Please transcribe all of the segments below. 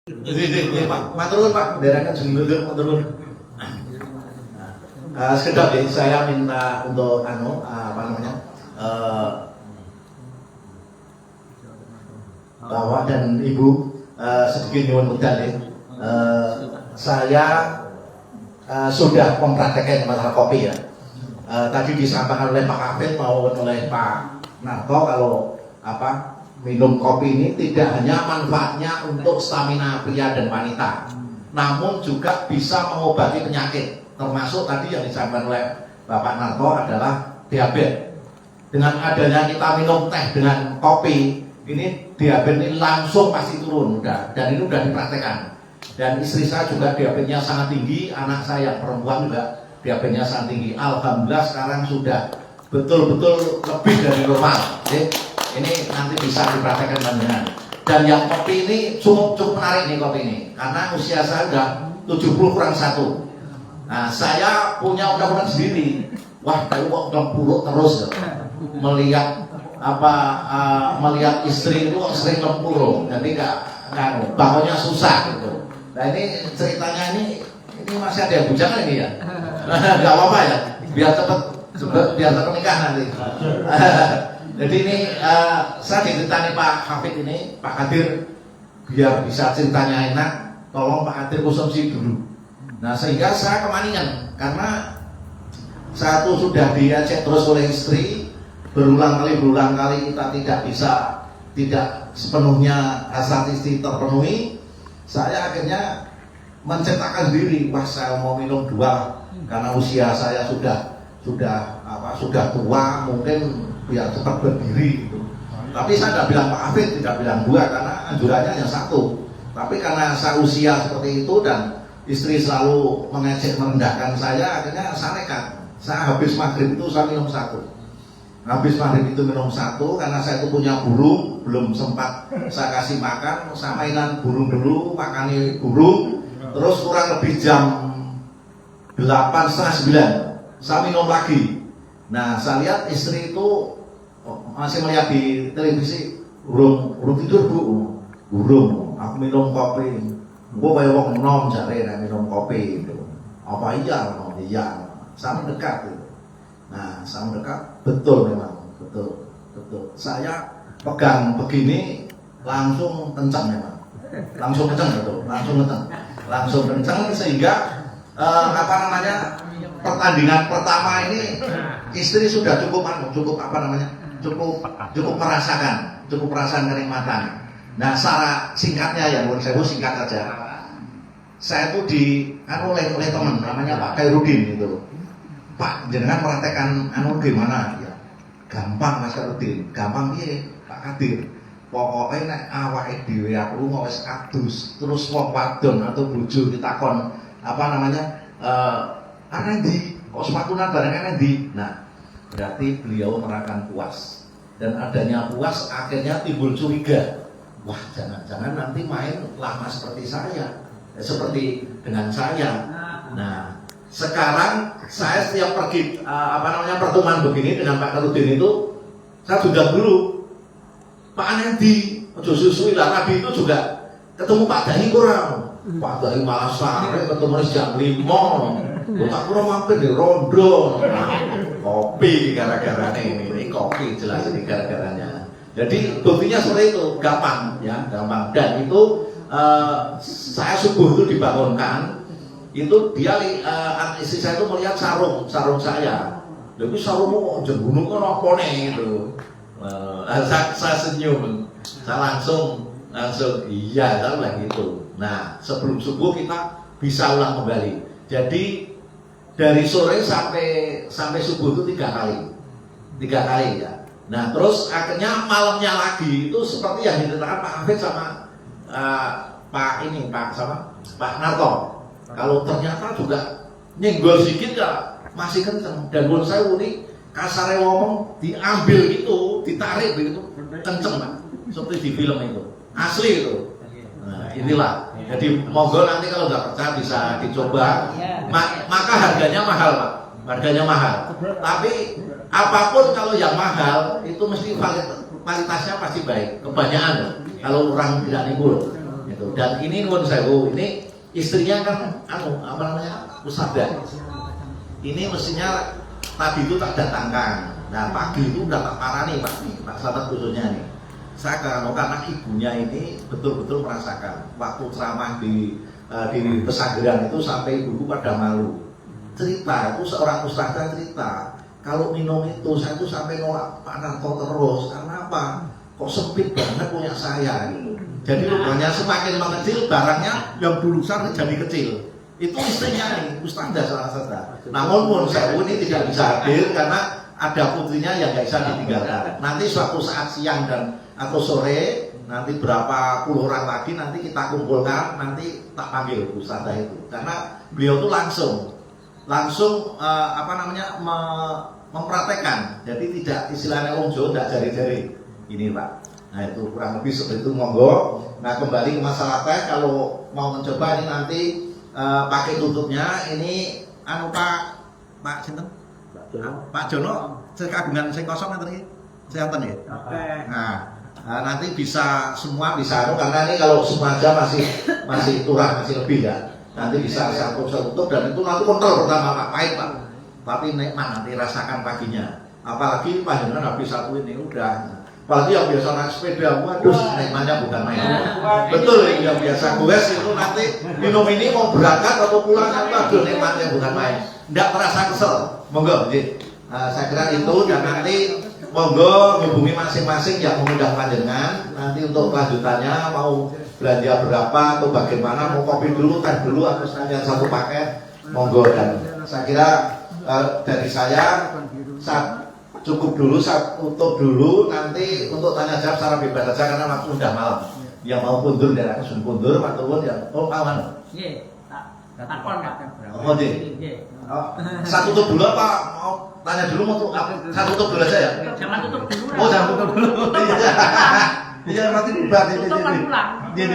Pak, maturun Pak, daerahkan jenggot maturun. Sekedap ya, saya minta untuk Bapak dan Ibu sedikit nyuwun wedal ya. Saya sudah mempraktekkan masalah kopi ya. Tadi disampaikan oleh Pak Hafid maupun oleh Pak Narto kalau minum kopi ini tidak hanya manfaatnya untuk stamina pria dan wanita, namun juga bisa mengobati penyakit, termasuk tadi yang disampaikan oleh Bapak Narto adalah diabetes. Dengan adanya kita minum teh dengan kopi, ini diabetes ini langsung pasti turun, dan ini sudah dipraktekkan. Dan istri saya juga diabetesnya sangat tinggi, anak saya yang perempuan juga diabetesnya sangat tinggi. Alhamdulillah sekarang sudah betul-betul lebih dari normal. Ini nanti bisa dipraktekkan dengan. Dan yang kopi ini cukup menarik nih kopi ini, karena usia saya sudah 70 kurang 1. Nah, saya punya undang-undang sendiri. Wah, dari kok 60 terus ya. Melihat istri itu kok sering 60, jadi nggak bangunnya susah gitu. Nah ini ceritanya ini masih ada yang bujangan ini ya. Nggak apa-apa ya, biar cepat nikah nanti. Jadi ini saya diceritani Pak Hafid ini, Pak Kadir, biar bisa ceritanya enak, tolong Pak Kadir konsumsi dulu. Nah sehingga saya kemaningan, karena saya tuh sudah diajak terus oleh istri, berulang kali kita tidak sepenuhnya hasrat istri terpenuhi. Saya akhirnya menciptakan diri, wah saya mau minum 2 karena usia saya sudah tua, mungkin biar cepat berdiri gitu. Tapi saya tidak bilang Pak Hafid, tidak bilang 2 karena anjurannya hanya 1. Tapi karena saya usia seperti itu dan istri selalu mengejek merendahkan saya, akhirnya saya nekat. Saya habis maghrib itu saya minum 1. Habis maghrib itu minum 1 karena saya itu punya burung, belum sempat saya kasih makan, saya mainan burung dulu, makani burung, terus kurang lebih jam 8:30 saya minum lagi. Nah saya lihat istri itu masih melihat di televisi, burung tidur Bu, burung, aku minum kopi, gua kayak wong nom jare minum kopi itu, apa iya? Iya, saya mendekat gitu. Nah saya mendekat, betul memang, betul. Saya pegang begini langsung kencang memang, langsung kencang sehingga pertandingan pertama ini istri sudah cukup merasakan kenikmatan. Nah, secara singkatnya ya, menurut saya singkat aja. Saya tuh oleh teman namanya Pak Khairudin itu. Pak, jenengan praktekkan gimana? Ya, gampang Mas Khairudin. Gampang piye, Pak Kadir? Pokoknya nek awake dhewe aku mau wis adus, terus wong wadon atau bojo ditakon endi? Kok sepatunan bareng endi? Nah, berarti beliau merasakan puas. Dan adanya puas akhirnya timbul curiga. Wah, jangan-jangan nanti main lama seperti saya, seperti dengan saya. Nah, sekarang saya setiap pergi pertemuan begini dengan Pak Karudin itu, saya sudah dulu Pak Anendi, ojo susui lah. Tadi itu juga ketemu Pak Dai kurang. Pak Dai malah sare ketemu jam 5. Tak kurang mampir di Rondo. Kopi gara-gara ini kopi jelas ini gara-garanya. Jadi buktinya seperti itu, gampang. Dan itu saya subuh itu dibangunkan, itu dia istri saya itu melihat sarung saya. Tapi sarungmu jembunu kan apa nih itu? Saya senyum, saya langsung iya, saya bilang gitu. Nah sebelum subuh kita bisa ulang kembali. Jadi dari sore sampai subuh itu 3 kali ya. Nah terus akhirnya malamnya lagi itu seperti yang diceritakan Pak Hafid sama Pak Narto. Kalau ternyata juga nyenggol sedikit ya masih kenceng. Dan menurut saya unik, kasarnya ngomong diambil gitu, ditarik begitu, kenceng Pak. Seperti di film itu, asli itu. Nah inilah. Jadi monggo nanti kalau nggak percaya bisa dicoba. Maka harganya mahal Pak, harganya mahal. Tapi apapun kalau yang mahal itu mesti kualitasnya pasti baik. Kebanyakan kalau orang tidak nimbul. Gitu. Dan ini nuwun sewu, ini istrinya kan apa namanya? Ustadzah. Ini mestinya tadi itu tak datangkan. Nah pagi itu udah tak parani Pak Slamet khususnya nih. Saya karena ibunya ini betul-betul merasakan waktu ceramah di Pesageran itu sampai ibuku pada malu. Cerita itu seorang ustadzah cerita, kalau minum itu saya tuh sampai nolak Pak Narto terus karena apa? Kok sempit banget punya saya gitu. Jadi lubangnya semakin mengecil, barangnya yang dulu besar jadi kecil. Itu istrinya nih, ustadzah salah satu. Namun saya ini tidak bisa hadir karena ada putrinya yang nggak bisa ditinggalkan. Nanti suatu saat siang dan atau sore, nanti berapa puluh orang lagi nanti kita kumpulkan, nanti tak panggil ustadzah itu. Karena beliau tuh langsung mempraktekkan. Jadi tidak istilahnya wong Jawa tidak jari-jari. Ini Pak. Nah itu kurang lebih seperti itu, monggo. Nah kembali ke masalah teh, kalau mau mencoba ini nanti pakai tutupnya ini Pak sinten? Pak Jono, kagungan sing kosong nanti iki. Sinten ya? Nah, nanti bisa semua bisa karena ini kalau sengaja masih kurang, masih lebih ya. Nanti bisa satu tutup dan itu nanti kontrol pertama Pak, pahit Pak. Tapi nikmat nanti rasakan paginya. Apalagi panjenengan habis satu ini udah. Apalagi yang biasa naik sepeda, waduh nikmatnya bukan main. Betul yang biasa goes itu nanti minum ini mau berangkat atau pulang, waduh nikmatnya bukan main. Tidak terasa kesel. Monggo, saya kira itu dan nanti monggo hubungi masing-masing yang mengundang panjenengan. Nanti untuk kelanjutannya mau belanja berapa atau bagaimana, mau kopi dulu, teh dulu atau sekalian satu paket, monggo. Dan saya kira dari saya cukup dulu, saya tutup dulu. Nanti untuk tanya jawab secara bebas saja karena waktu udah malam. Yang mau kundur dari aku sudah kundur, Pak Tuwun ya. Oh, kawan. Nggih, takon Pak. Oh, nggih. Saya tutup dulu apa mau tanya dulu, mau saya tutup dulu aja ya? Jangan tutup dulu. Oh, jangan tutup dulu. Iya, nanti dibat ini. Ini.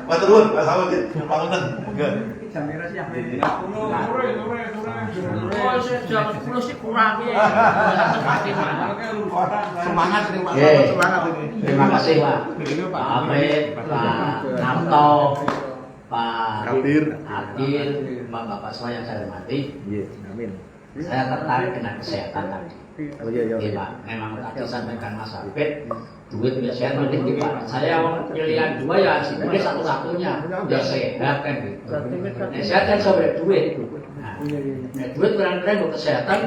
Pak Tuwun, Pak Sawet, Pak Unten. Enggak. Jamira siap. Oh, jam 10 sih kurang ya. Semangat ini Pak. Semangat ini. Terima kasih Pak. Pak Afif, Pak Narto, Pak Hadir, Bapak semua yang saya hormati. Amin. Saya tertarik dengan kesehatan tadi. Oh iya. Pak, memang tadi sampaikan Mas Afif, duit ya saya penting Pak. Saya pilihan dua ya sebenarnya satu-satunya. Udah sehat kan gitu. Sehat kan sampai duit. Nah, duit pirang-pirang untuk kesehatan,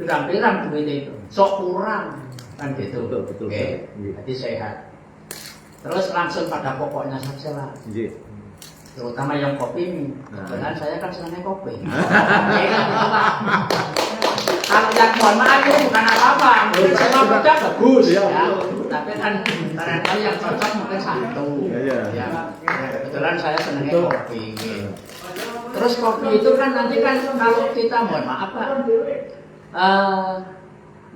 pirang-pirang duit itu sok kurang kan gitu. Betul. Oke, jadi sehat. Terus langsung pada pokoknya saja lah. Terutama yang kopi ini. Kebetulan saya kan senangnya kopi. Ya kan gitu Pak. Kalau yang mohon maaf itu bukan apa-apa. Semua produk bagus ya. Tapi kan barangkali yang cocok mungkin satu. Ya. Kebetulan saya senangnya kopi. Terus kopi itu kan nanti kan kalau kita mohon maaf Pak,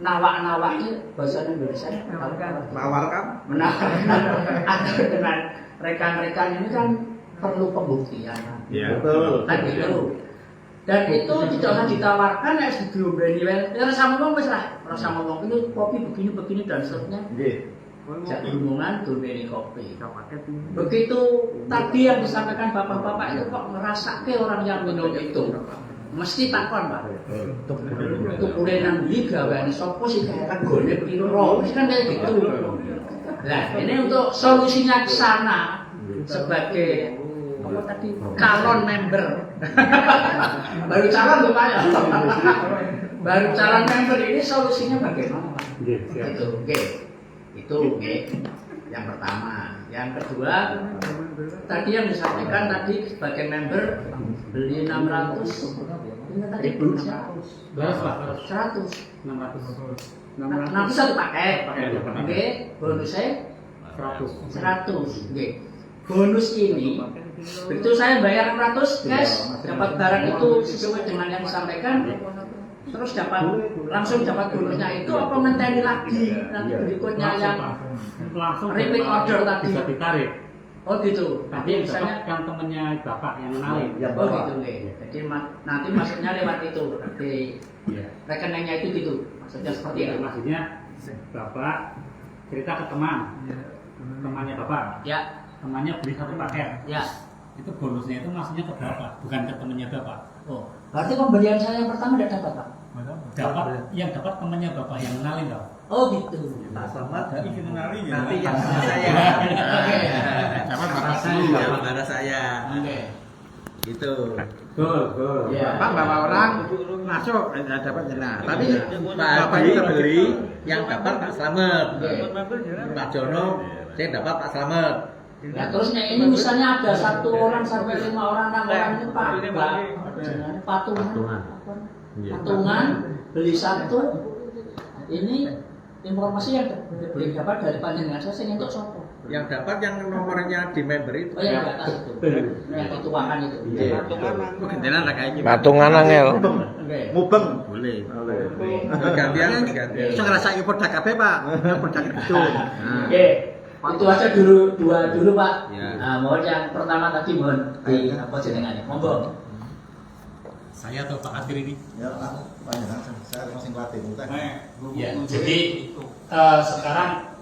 nawak-nawaknya bahasa Indonesia Menawarkan atau dengan rekan-rekan ini kan perlu pembuktian. Iya, betul. Kan gitu. Dan itu tidak usah ditawarkan ya diobreni ya rasa ngomong wis lah. Rasa ngomong ini kopi begini dan seterusnya. Nggih. Jadi hubungan diobreni kopi. Begitu tadi yang disampaikan bapak-bapak itu kok ngerasa ke orang yang minum itu. Mesti takon Pak. Itu kulenan iki gaweane sapa sih kan golek piro. Mesti kan kayak gitu. Nah, ini untuk solusinya ke sana sebagai apa tadi calon member. Baru calon tuh Pak ya. Baru calon member ini solusinya bagaimana Pak? Itu yang pertama. Yang kedua tadi yang disampaikan tadi sebagai member beli 600. Ini tadi belum 100. 600 satu paket. Oke, bonusnya 100. Oke. Bonus ini begitu saya bayar 600 cash, dapat barang itu sesuai dengan yang disampaikan, terus langsung dapat bonusnya itu apa ngenteni lagi nanti berikutnya yang langsung repeat order tadi bisa ditarik. Oh gitu. Tadi misalnya yang temennya bapak yang kenalin. oh gitu nih. Jadi nanti masuknya lewat itu di rekeningnya itu gitu. Maksudnya seperti itu. Maksudnya bapak cerita ke teman. temannya bapak, Ya, temannya beli 1 paket, ya. itu bonusnya itu maksudnya ke bapak, bukan ke temannya bapak. Oh, berarti pembelian saya yang pertama tidak dapat, Pak? Dapat, yang dapat temannya bapak yang kenalin tau. Oh gitu. Pak Selamat Kenalin nanti yang sama saya. Oke. Sama para saya, para saya. Oke. Gitu. Ya. Bapak bawa orang masuk nggak dapat jelas. Tapi Pak Adi beli yang dapat Pak Slamet. Pak Jono saya dapat Pak Slamet. Nah, terusnya ini misalnya ada 1 orang sampai 5 orang, 6 orang ini patungan beli 1 ini informasi yang beli dapat dari panjenengan saya untuk sopo. Yang dapat yang nomornya di member itu. Oh yang di atas itu, yang dituangkan itu. Gantian lah kayak gitu. Patungan angel. Mubeng boleh. Bergantian. Bisa ngerasa impor DKP Pak, impor DKP itu. Oke, itu aja dulu Pak. Ya. Nah, mohon yang pertama tadi mohon di apa jenengannya, monggo. Saya atau Pak Adir ini? Ya, panjenengan saya masing pelatih bukan. Ya, jadi sekarang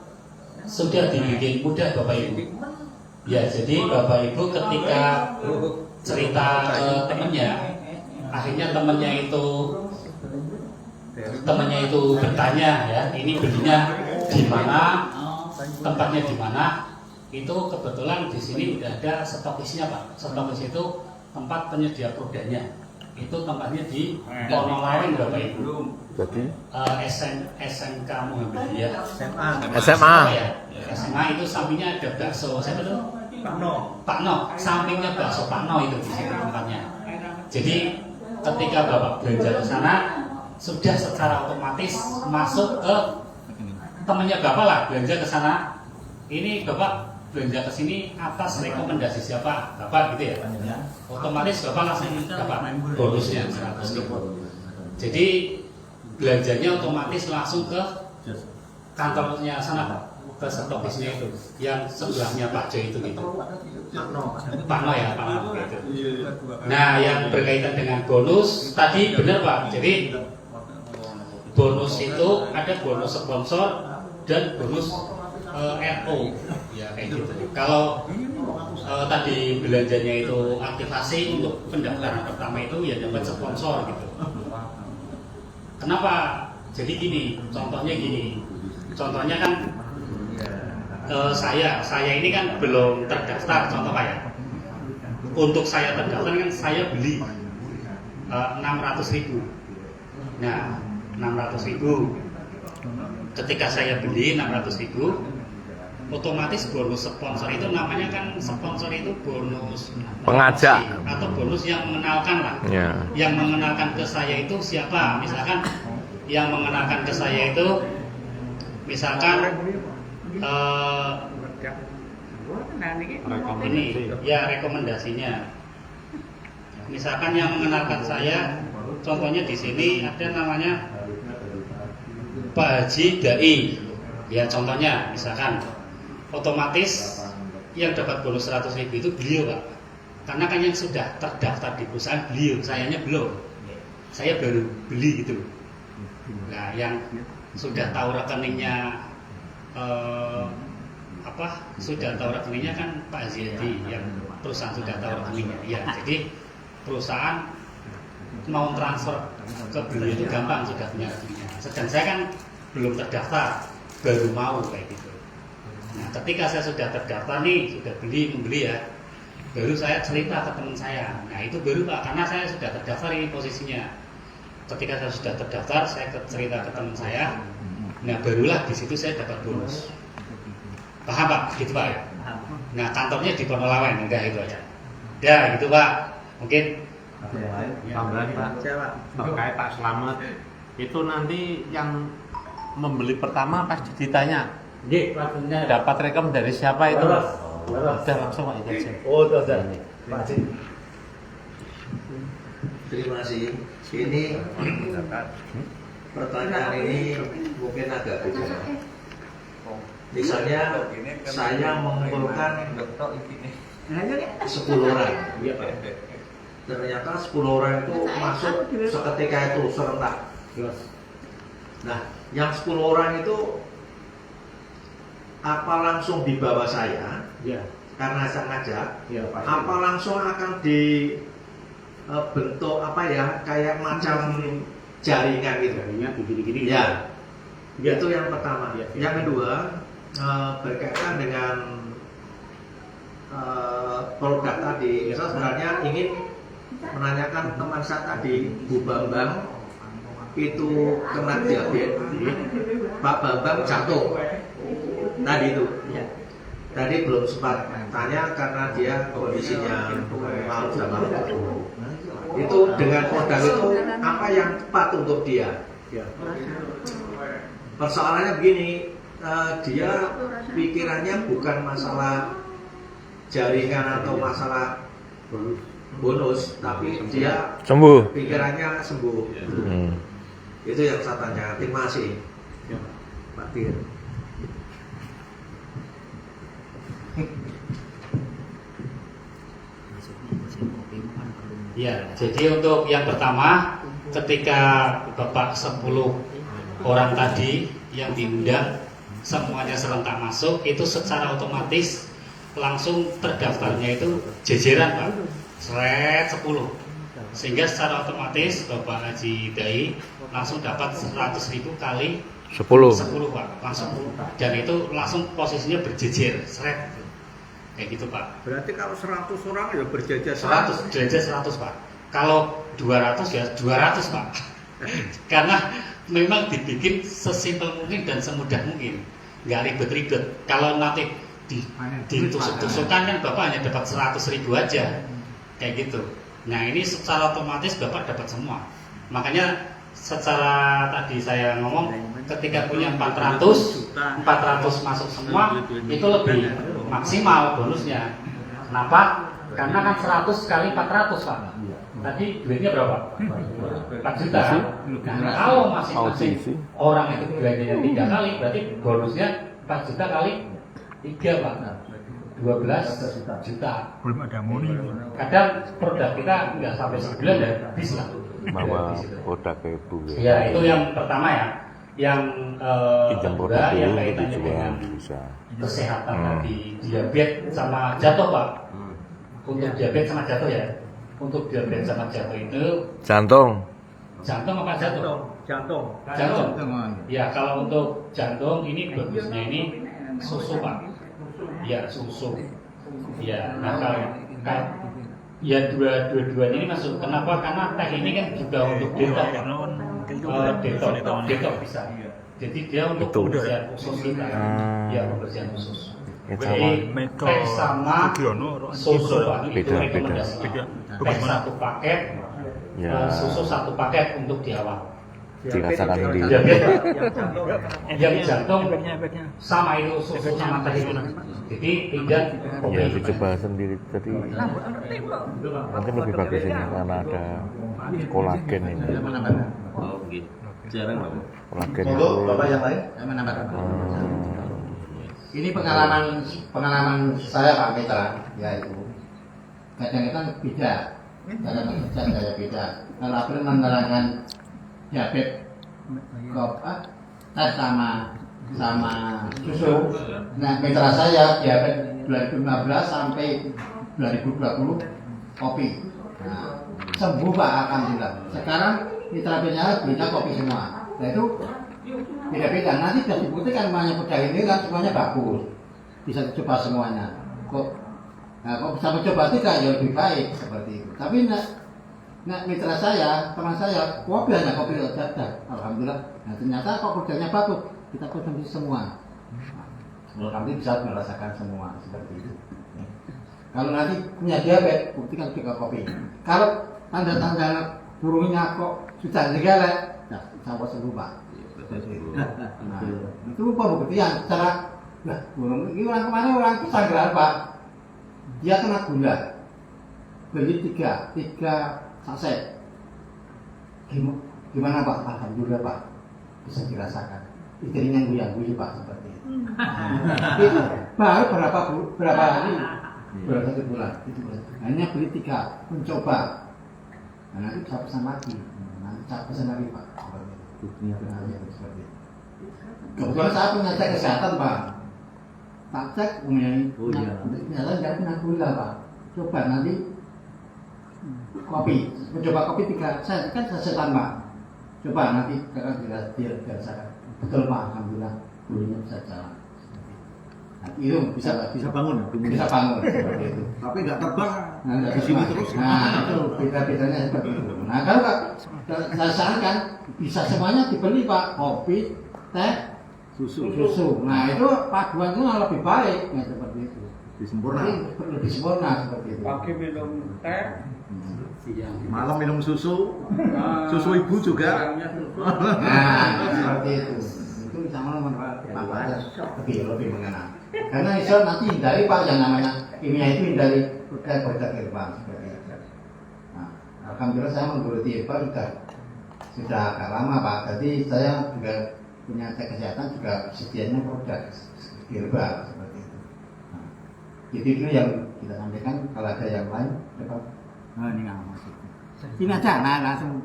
sudah dibikin mudah Bapak Ibu. Ya, jadi Bapak Ibu ketika cerita ke temennya, akhirnya temennya itu bertanya ya, ini belinya di mana, tempatnya di mana? Itu kebetulan di sini udah ada stokisnya Pak. Stokis itu tempat penyedia produknya. Itu tempatnya di Ponolawen Bapak Ibu. Jadi SMK Muhammadiyah. SMA. Ya, SMA itu sampingnya ada bakso. Siapa tuh? Pak No. Sampingnya bakso Pak No itu di situ tempatnya. Jadi ketika Bapak belanja ke sana sudah secara otomatis masuk ke temannya Bapak lah belanja ke sana. Ini Bapak belanja ke sini atas rekomendasi siapa? Bapak gitu ya. Otomatis Bapak langsung dapat bonusnya 100.000. Jadi belanjanya otomatis langsung ke kantornya sana Pak, ke stokisnya itu yang sebelahnya Pak Jo itu gitu. Pak No ya, Pak No gitu. Nah, yang berkaitan dengan bonus tadi benar Pak. Jadi bonus itu ada bonus sponsor dan bonus RO ya kayak gitu. Kalau tadi belanjanya itu aktivasi untuk pendaftaran pertama itu ya dapat sponsor gitu. Kenapa? Jadi gini, contohnya kan saya ini kan belum terdaftar contoh Pak ya. Untuk saya terdaftar kan saya beli 600.000. Nah 600.000 ketika saya beli 600.000 otomatis bonus sponsor itu namanya kan sponsor itu bonus Pengajak. atau bonus yang mengenalkan lah. Ya. Yang mengenalkan ke saya itu siapa? Misalkan yang mengenalkan ke saya itu misalkan ini ya rekomendasinya. Misalkan yang mengenalkan saya contohnya di sini ada namanya Pak Haji Dai. Ya contohnya misalkan otomatis yang dapat bonus 100.000 itu beliau Pak. Karena kan yang sudah terdaftar di perusahaan beliau, sayanya belum. Saya baru beli gitu. Nah, yang sudah tahu rekeningnya sudah tahu rekeningnya kan Pak Ziyadi yang perusahaan sudah tahu rekeningnya. Ya, jadi perusahaan mau transfer ke beliau itu gampang sudah punya rekeningnya. Sedang saya kan belum terdaftar, baru mau kayak gitu. Nah, ketika saya sudah terdaftar nih, sudah membeli ya, baru saya cerita ke teman saya. Nah, itu baru Pak, karena saya sudah terdaftar ini posisinya. Ketika saya sudah terdaftar, saya cerita ke teman saya. Nah, barulah di situ saya dapat bonus. Paham Pak? Gitu Pak ya? Nah, kantornya di Ponolawen, udah itu aja. Ya, gitu Pak. Mungkin Tambahan Pak. Terkait Pak Slamet itu nanti yang membeli pertama pasti ditanya. Dapat rekom dari siapa itu? Udah langsung Pak itu aja. Oh, sudah. Pak Haji. Terima kasih. Ini pertanyaan ini mungkin agak beda. Misalnya saya mengumpulkan 10 orang. Ternyata 10 orang itu masuk seketika itu serentak. Nah, yang 10 orang itu apa langsung di bawah saya Ya. karena saya ngajak, Ya, Pak. apa langsung akan dibentuk apa ya kayak macam jaringan gitu. Jaringan begini-gini. Ya, Ya. itu yang pertama. Ya, ya. Yang kedua berkaitan dengan produk tadi. Saya sebenarnya ingin menanyakan teman saya tadi, Bu Bambang itu kena diabetes, Pak Bambang jatuh tadi itu. Tadi belum sempat tanya karena dia kondisinya mau sama itu dengan produk itu apa yang tepat untuk dia. Ya. Persoalannya begini, dia pikirannya bukan masalah jaringan atau masalah bonus, tapi dia Sembuh. pikirannya sembuh. Itu yang saya tanya. Terima kasih, Pak Tir. Ya, jadi untuk yang pertama, ketika Bapak 10 orang tadi yang diundang semuanya serentak masuk, itu secara otomatis langsung terdaftarnya itu jejeran Pak, seret 10. Sehingga secara otomatis Bapak Haji Dai langsung dapat 100.000 kali 10 Pak, langsung. Dan itu langsung posisinya berjejer, seret. Kayak gitu Pak. Berarti kalau 100 orang ya berjajar 100, derajat 100 Pak. Kalau 200 ya 200 Pak. Karena memang dibikin sesimpel mungkin dan semudah mungkin, nggak ribet-ribet. Kalau nanti ditusuk-tusukkan kan Bapak hanya dapat 100.000 aja, kayak gitu. Nah ini secara otomatis Bapak dapat semua. Makanya secara tadi saya ngomong, ketika punya 400 masuk semua, itu lebih maksimal bonusnya. Kenapa? Karena kan 100 kali 400 Pak. Tadi duitnya berapa? 4 juta. Nah, kalau masing-masing orang itu belanjanya 3 kali, berarti bonusnya 4 juta kali 3 Pak. 12 juta. belum ada moni. Kadang produk kita nggak sampai sebulan dan habis lah. Bawa produk ke ibu. Ya itu yang pertama ya. Yang Pinjam kedua produk yang dulu kaitannya dijual dengan bisa. kesehatan tadi, diabetes sama jatuh Pak. Untuk diabetes sama jatuh ya. Untuk diabetes sama jatuh itu Jantung. jantung apa jatuh? Jantung. Jantung. Ya kalau untuk jantung ini bagusnya ini susu Pak. Ya susu. Ya nah kalau ya dua-duanya ini masuk. Kenapa? Karena teh ini kan juga untuk detox. Detox bisa. Jadi dia untuk Betul. pembersihan khusus kita. Ya pembersihan khusus. Ya, Jadi teh sama susu Pak itu Beda, rekomendasi. beda. Teh 1 paket, Ya. susu 1 paket untuk di awal. Dirasakan di Diabetes yang jantung sama itu susu sama teh itu. Jadi tidak kopi. ya dicoba sendiri tadi mungkin lebih bagus ini karena ada kolagen ini. Kolagen itu Monggo Bapak yang lain. Ini pengalaman saya Pak Mitra, yaitu kadang-kadang beda, kadang-kadang saya beda. Kalau aku menerangkan diabetes, teh sama susu. Nah, mitra saya diabetes 2015 sampai 2020 kopi. Nah, sembuh Pak alhamdulillah. Sekarang mitra saya belinya kopi semua. Nah itu beda-beda. Nanti sudah dibuktikan semuanya produk ini kan semuanya bagus, bisa dicoba semuanya. Kok bisa mencoba tidak ya lebih baik seperti itu. Tapi mitra saya, teman saya, kopi hanya kopi saja. Alhamdulillah. Nah ternyata kok produknya bagus, kita konsumsi semua. Kalau kami bisa merasakan semua seperti itu. Kalau nanti punya diabetes, buktikan juga kopi. Kalau tanda-tanda burungnya kok sudah jelek, nah sama sembuh Pak. Nah, itu pembuktian secara ini orang kemarin orang Sanggeran Pak, dia kena gula, beli 3 saset. Gimana Pak? Alhamdulillah Pak, bisa dirasakan. Istrinya guya-guyu Pak seperti itu. Itu baru berapa hari, berapa 1 bulan. Itu hanya beli 3, mencoba. Nah, nanti bisa pesan lagi. Nanti saya pesan lagi Pak. Kebetulan saya punya cek kesehatan Pak. tak cek ternyata nggak kena gula Pak. Coba nanti kopi, coba kopi 3, saya kan sesetan Pak. Coba nanti kakak dirasakan. Betul Pak, alhamdulillah gulanya bisa jalan. Nah, itu bisa bangun, bisa bangun seperti itu. Tapi nggak terbang. Nah, Di sini terus. Nah, itu beda-bedanya seperti itu. Nah, kalau saya sarankan bisa semuanya dibeli Pak, kopi, teh, susu. Nah, itu paduan itu lebih baik, ya, seperti itu. Lebih sempurna seperti itu. Pagi minum teh, Malam minum susu, susu ibu juga. Nah, seperti itu. Itu bisa manfaatnya lebih mengenal. Karena iso nanti hindari Pak yang namanya kimia itu hindari produk herbal seperti itu. Nah, alhamdulillah saya menggeluti herbal sudah agak lama Pak. Jadi saya juga punya cek kesehatan juga sedianya produk herbal seperti itu. Nah, jadi itu yang kita sampaikan. Kalau ada yang lain, dapat. Oh, ini nggak masuk. Ini aja, langsung.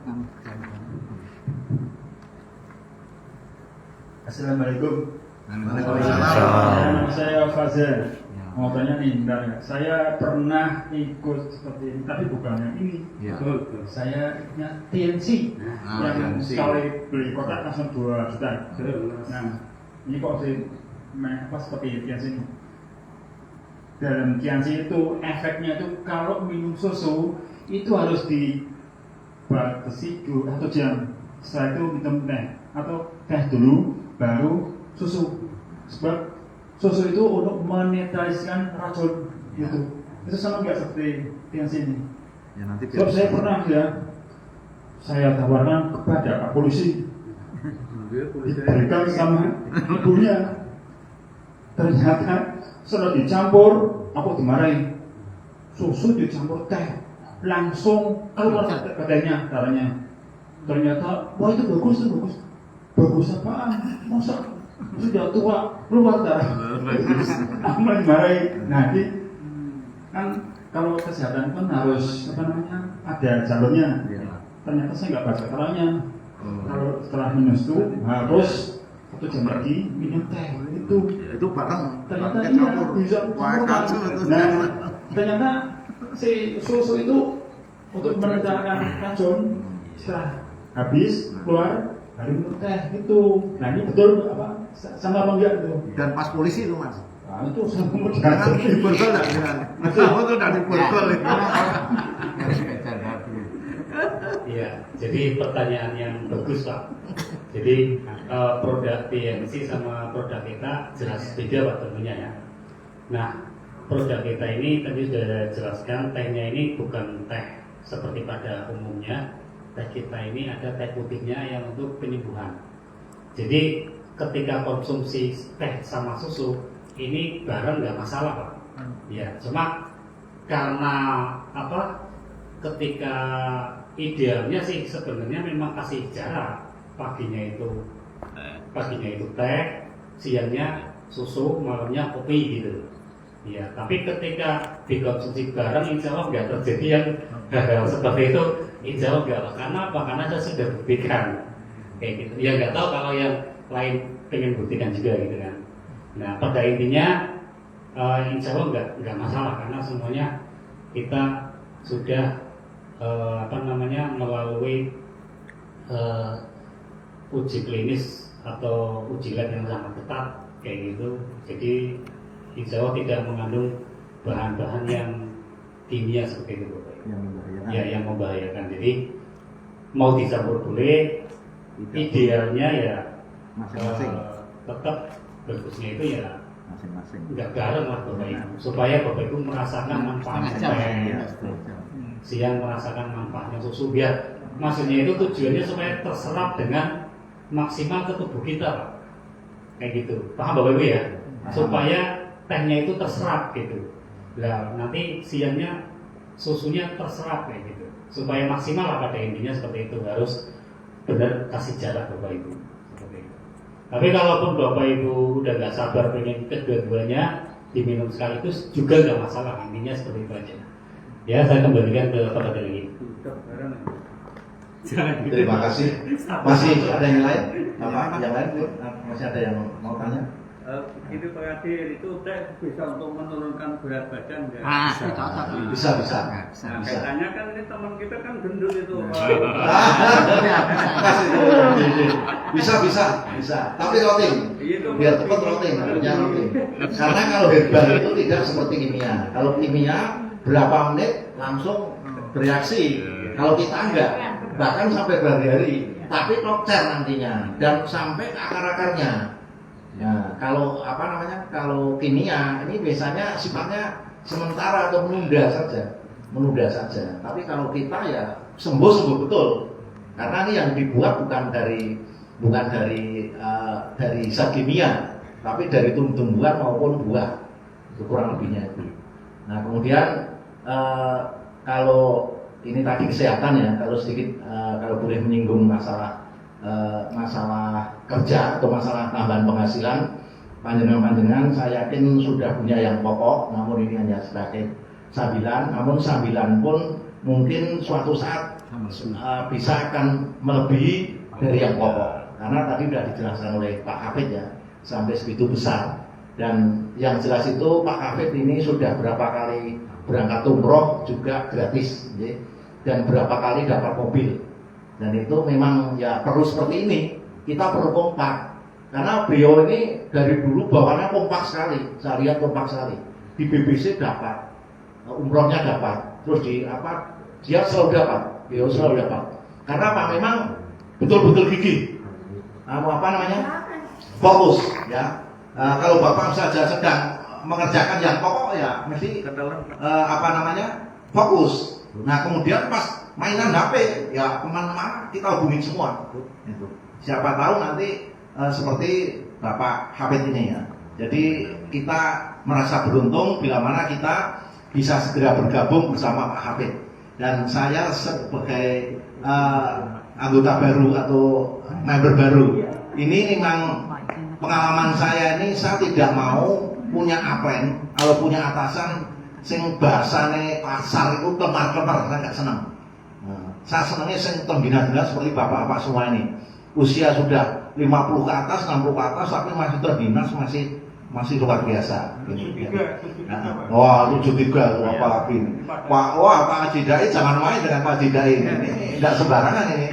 Assalamualaikum. Waalaikumsalam. Saya Fazal. Mau tanya nih, bentar ya. Saya pernah ikut seperti ini, tapi bukan yang ini. Saya punya TNC yang sekali beli kotak langsung 2 juta. Nah, ini kok seperti TNC ini. Dalam TNC itu efeknya itu kalau minum susu itu harus dibatasi 1 jam. Setelah itu minum teh atau teh dulu baru susu. Sebab susu itu untuk menetraliskan racun gitu. Itu sama nggak seperti TNC ini? Ya, nanti Sebab saya pernah saya tawarkan kepada Pak Polisi diberikan sama ibunya. Ternyata setelah dicampur, aku dimarahin. Susu dicampur teh, langsung keluar katanya darahnya. Ternyata, wah itu bagus, bagus apaan? Masa sudah tua keluar darah? Aku malah dimarahin. Nanti kan kalau kesehatan pun harus ada jalurnya. Ternyata saya nggak baca caranya. Kalau setelah minum itu harus 1 jam lagi minum teh itu barang ternyata iya bisa nah ternyata si susu itu untuk meredakan racun setelah habis keluar baru minum teh itu. Nah ini betul apa sama apa enggak itu? Dan pas polisi itu Mas. Nah, itu sama Jangan diborgol lah, jangan. Kamu tuh udah diborgol itu. Iya, jadi pertanyaan yang bagus Pak. Jadi produk TNC sama produk kita jelas beda Pak tentunya ya. Nah, produk kita ini tadi sudah saya jelaskan, tehnya ini bukan teh seperti pada umumnya. Teh kita ini ada teh putihnya yang untuk penyembuhan. Jadi ketika konsumsi teh sama susu ini bareng nggak masalah Pak. Ya, cuma karena apa? Ketika idealnya sih sebenarnya memang kasih jarak, paginya itu teh, siangnya susu, malamnya kopi gitu. Ya, tapi ketika dikonsumsi bareng, insya Allah nggak terjadi yang hal seperti itu. Insya Allah nggak. Karena apa? Karena saya sudah buktikan kayak gitu. Ya nggak tahu kalau yang lain pengen buktikan juga gitu kan. Nah pada intinya insya Allah nggak masalah karena semuanya kita sudah melalui uji klinis atau uji lab yang sangat ketat kayak gitu. Jadi insya Allah tidak mengandung bahan-bahan yang kimia seperti itu, yang membahayakan. Jadi mau dicampur boleh, idealnya ya masing-masing. Tetap bagusnya itu ya Masing-masing. nggak bareng lah Bapak Ibu, supaya Bapak Ibu merasakan manfaatnya. Siang merasakan manfaatnya susu, biar maksudnya itu tujuannya supaya terserap dengan maksimal ke tubuh kita Pak. Kayak gitu, paham Bapak Ibu ya? Supaya tehnya itu terserap gitu. Nah nanti siangnya susunya terserap kayak gitu, supaya maksimal lah pada intinya seperti itu. Harus benar kasih jarak Bapak Ibu seperti itu. Tapi kalaupun Bapak Ibu udah nggak sabar pengen kedua-duanya diminum sekaligus juga nggak masalah, intinya seperti itu aja. Ya, saya kembalikan ke Pak lagi. Terima kasih. Masih ada yang lain? Apa? Yang lain masih ada yang mau tanya? Itu Pak Kadir itu teh bisa untuk menurunkan berat badan ya. Itu cocok. Bisa. Nah, kaitannya kan ini teman kita kan gendut itu. Bisa. Tapi rotin. Biar cepat rotin, harusnya rotin. Karena kalau herbal itu tidak seperti kimia. Kalau kimia berapa menit langsung bereaksi. Kalau kita enggak, bahkan sampai berhari-hari. Tapi klokcer nantinya dan sampai ke akar-akarnya. Nah, kalau kalau kimia ini biasanya sifatnya sementara atau menunda saja. Tapi kalau kita ya sembuh betul. Karena ini yang dibuat bukan dari zat kimia, tapi dari tumbuhan maupun buah. Itu kurang lebihnya itu. Nah, kemudian kalau ini tadi kesehatan ya, kalau sedikit kalau boleh menyinggung masalah kerja atau masalah tambahan penghasilan, panjenengan saya yakin sudah punya yang pokok, namun ini hanya sebagai sambilan. Namun sambilan pun mungkin suatu saat bisa akan melebihi dari yang pokok, karena tadi sudah dijelaskan oleh Pak Hafid ya, sampai segitu besar. Dan yang jelas itu Pak Hafid ini sudah berapa kali berangkat umroh juga gratis, dan berapa kali dapat mobil. Dan itu memang ya perlu seperti ini, kita perlu kompak. Karena beliau ini dari dulu bawaannya kompak sekali, saya lihat kompak sekali. Di BBC dapat, umrohnya dapat, terus dia selalu dapat, beliau selalu dapat. Karena Pak memang betul-betul gigih, fokus ya. Kalau Bapak saja sedang mengerjakan yang pokok ya mesti fokus. Nah kemudian pas mainan HP ya kemana-mana kita hubungin semua. Itu. Siapa tahu nanti seperti Bapak Hafid ini ya. Jadi kita merasa beruntung bila mana kita bisa segera bergabung bersama Pak Hafid. Dan saya sebagai anggota baru atau member baru, ini memang pengalaman saya ini, saya tidak mau punya aplen, kalau punya atasan sing bahasane pasar itu kemar-kemar, saya nggak senang. Saya senangnya sing tergina-gina seperti bapak-bapak semua ini. Usia sudah 50 ke atas, 60 ke atas, tapi masih terdinas, masih luar biasa. Wah, 73 apalagi ini. Pak Haji Dai jangan main dengan Pak Haji Dai ini tidak sembarangan ini.